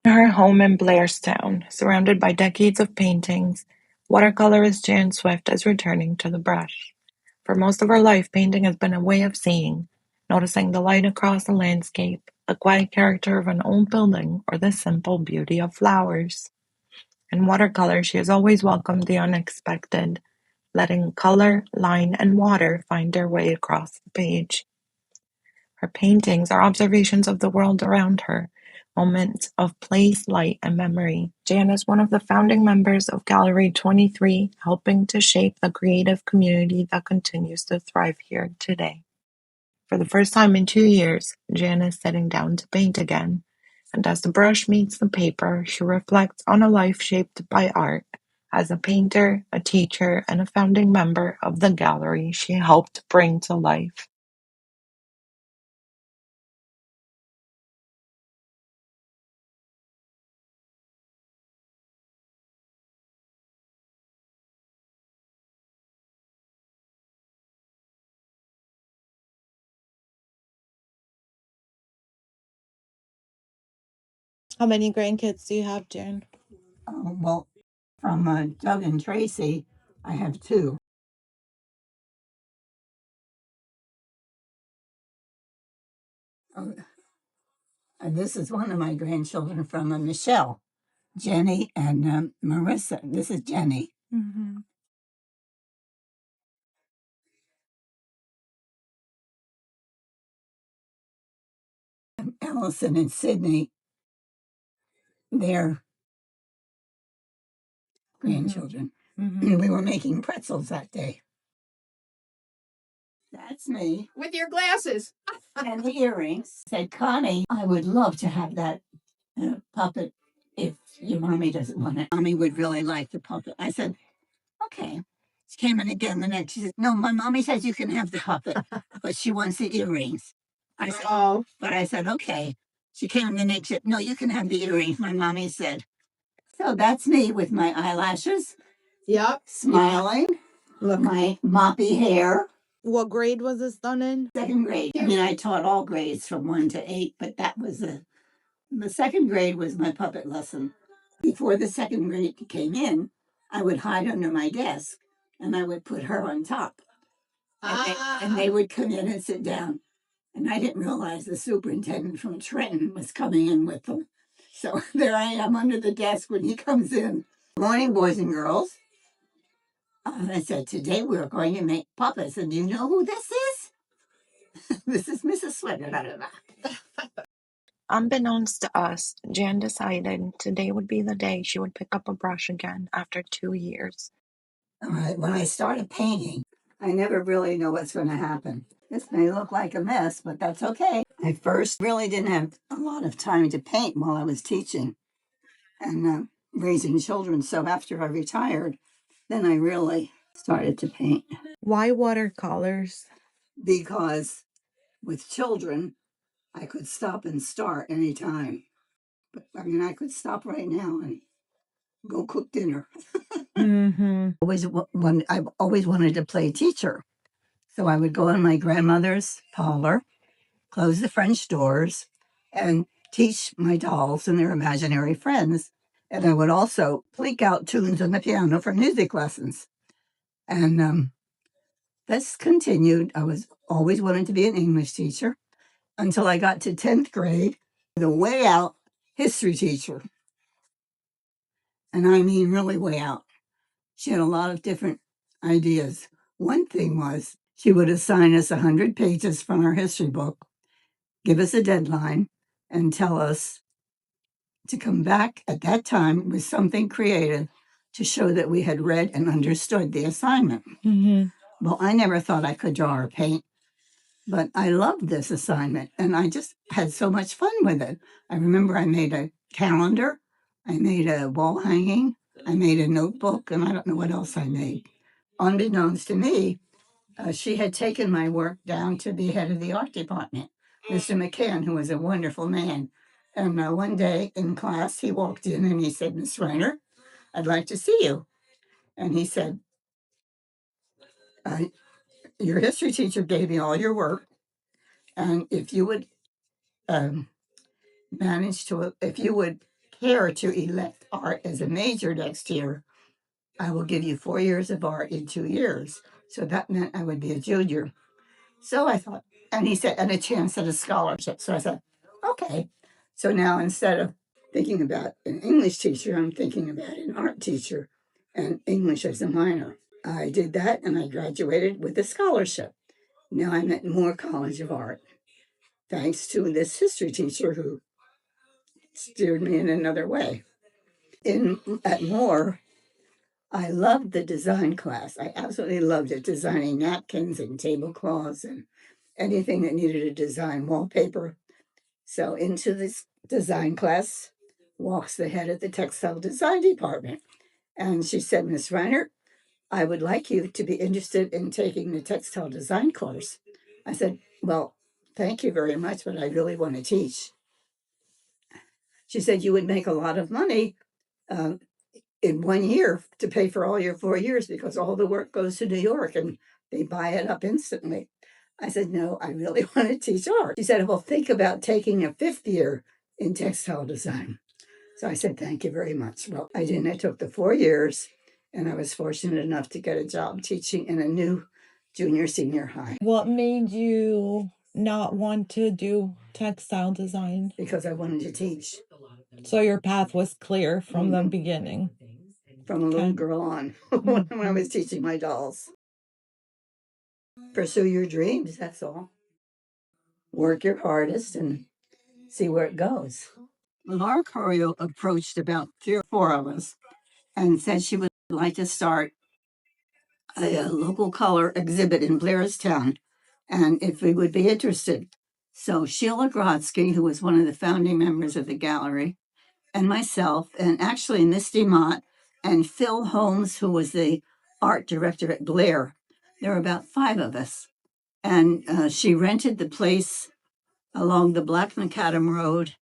Her home in Blairstown, surrounded by decades of paintings, watercolorist Jan Swift is returning to the brush. For most of her life, painting has been a way of seeing, noticing the light across a landscape, the quiet character of an old building, or the simple beauty of flowers. In watercolor, she has always welcomed the unexpected, letting color, line, and water find their way across the page. Her paintings are observations of the world around her, moments of place, light, and memory. Jan is one of the founding members of Gallery 23, helping to shape the creative community that continues to thrive here today. For the first time in 2 years, Jan is sitting down to paint again, and as the brush meets the paper, she reflects on a life shaped by art. As a painter, a teacher, and a founding member of the gallery she helped bring to life. How many grandkids do you have, Jan? Well, from Doug and Tracy, I have two. Uh, this is one of my grandchildren from Michelle, Jenny, and Marissa. This is Jenny. Mm-hmm. Allison and Sydney, their grandchildren. Mm-hmm. We were making pretzels that day. That's me. With your glasses. And the earrings. Said, Connie, I would love to have that puppet if your mommy doesn't want it. Mommy would really like the puppet. I said, okay. She came in again the next. She said, no, my mommy says you can have the puppet, but she wants the earrings. I said, oh. But I said, okay. She came in the next. She said, no, you can have the earrings, my mommy said. So that's me with my eyelashes. Yep. Smiling. Look. My moppy hair. What grade was this done in? Second grade. I mean, I taught all grades from 1 to 8, but that was the second grade was my puppet lesson. Before the second grade came in, I would hide under my desk and I would put her on top. And they would come in and sit down. And I didn't realize the superintendent from Trenton was coming in with them. So there I am under the desk when he comes in. Morning, boys and girls. I said, today we're going to make puppets. And do you know who this is? This is Mrs. Sweater. Unbeknownst to us, Jan decided today would be the day she would pick up a brush again after 2 years. All right, when I started painting, I never really know what's going to happen. This may look like a mess, but that's okay. I first really didn't have a lot of time to paint while I was teaching and raising children. So after I retired, then I really started to paint. Why watercolors? Because with children, I could stop and start anytime. But I mean, I could stop right now and go cook dinner. Mm-hmm. I've always wanted to play teacher. So I would go in my grandmother's parlor, close the French doors, and teach my dolls and their imaginary friends. And I would also plink out tunes on the piano for music lessons. And this continued. I was always wanting to be an English teacher until I got to 10th grade, the way out history teacher. And I mean, really way out. She had a lot of different ideas. One thing was she would assign us 100 pages from our history book, give us a deadline, and tell us to come back at that time with something creative to show that we had read and understood the assignment. Mm-hmm. Well, I never thought I could draw or paint, but I loved this assignment and I just had so much fun with it. I remember I made a calendar, I made a wall hanging, I made a notebook, and I don't know what else I made. Unbeknownst to me, she had taken my work down to the head of the art department, Mr. McCann, who was a wonderful man. And one day in class, he walked in and he said, Miss Reiner, I'd like to see you. And he said, your history teacher gave me all your work. And if you would if you would care to elect art as a major next year, I will give you 4 years of art in 2 years. So that meant I would be a junior. So I thought, and he said, and a chance at a scholarship. So I said, okay. So now instead of thinking about an English teacher, I'm thinking about an art teacher and English as a minor. I did that and I graduated with a scholarship. Now I'm at Moore College of Art, thanks to this history teacher who steered me in another way. At Moore, I loved the design class. I absolutely loved it, designing napkins and tablecloths and anything that needed a design, wallpaper. So into this design class walks the head of the textile design department. And she said, Miss Reiner, I would like you to be interested in taking the textile design course. I said, well, thank you very much, but I really want to teach. She said, you would make a lot of money um, in 1 year to pay for all your 4 years because all the work goes to New York and they buy it up instantly. I said, no, I really want to teach art. She said, well, think about taking a 5th year in textile design. So I said, thank you very much. Well, I didn't. I took the 4 years and I was fortunate enough to get a job teaching in a new junior senior high. What made you not want to do textile design? Because I wanted to teach. So your path was clear from the Mhm. beginning. From a little Okay. girl on when I was teaching my dolls. Pursue your dreams, that's all. Work your hardest and see where it goes. Laura Corio approached about 3 or 4 of us and said she would like to start a local color exhibit in Blairstown and if we would be interested. So Sheila Grodsky, who was one of the founding members of the gallery, and myself, and actually Misty Mott and Phil Holmes, who was the art director at Blair, there were about 5 of us. And she rented the place along the Black Macadam Road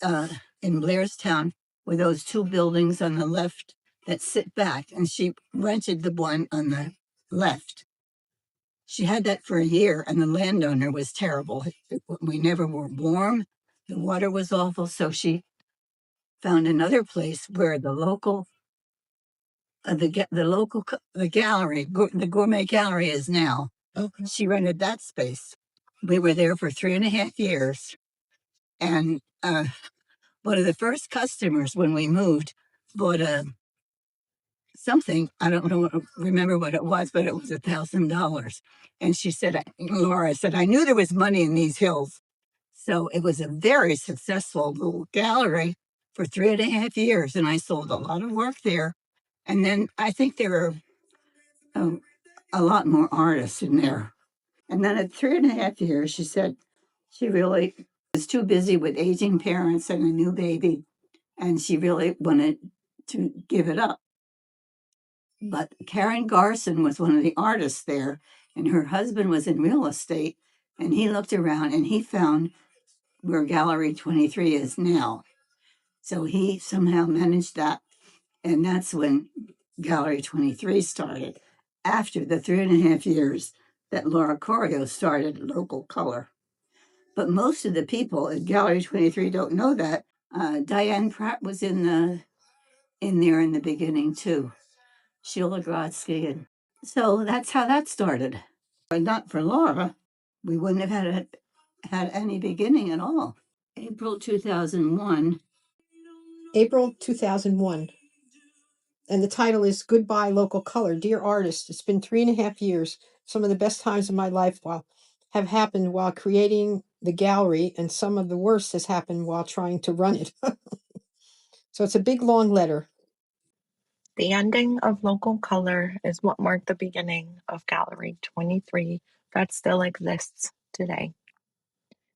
uh, in Blairstown with those 2 buildings on the left that sit back. And she rented the one on the left. She had that for a year, and the landowner was terrible. We never were warm. The water was awful. So she found another place where the local, the gallery, the gourmet gallery is now. Okay. She rented that space. We were there for 3.5 years, and one of the first customers when we moved bought a something. I don't know, remember what it was, but it was $1,000. And she said, Laura said, I knew there was money in these hills. So it was a very successful little gallery for 3.5 years, and I sold a lot of work there. And then I think there were um, a lot more artists in there. And then at 3.5 years, she said she really was too busy with aging parents and a new baby, and she really wanted to give it up. But Karen Garson was one of the artists there, and her husband was in real estate, and he looked around and he found where Gallery 23 is now. So he somehow managed that, and that's when Gallery 23 started, after the 3.5 years that Laura Corio started Local Color. But most of the people at Gallery 23 don't know that. Diane Pratt was in there in the beginning too. Sheila Grodsky. And so that's how that started. But not for Laura, we wouldn't have had any beginning at all. April 2001. April 2001. And the title is Goodbye Local Color. Dear artist, it's been 3.5 years. Some of the best times of my life have happened while creating the gallery, and some of the worst has happened while trying to run it. So it's a big, long letter. The ending of Local Color is what marked the beginning of Gallery 23 that still exists today.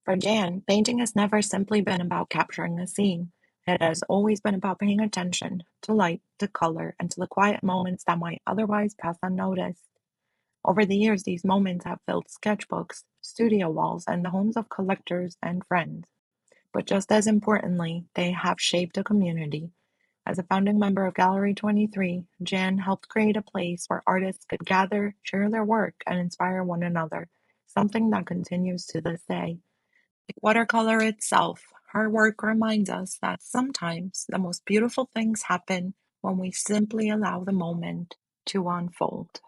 For Jan, painting has never simply been about capturing a scene. It has always been about paying attention to light, to color, and to the quiet moments that might otherwise pass unnoticed. Over the years, these moments have filled sketchbooks, studio walls, and the homes of collectors and friends. But just as importantly, they have shaped a community. As a founding member of Gallery 23, Jan helped create a place where artists could gather, share their work, and inspire one another, something that continues to this day. Like watercolor itself, Her work reminds us that sometimes the most beautiful things happen when we simply allow the moment to unfold.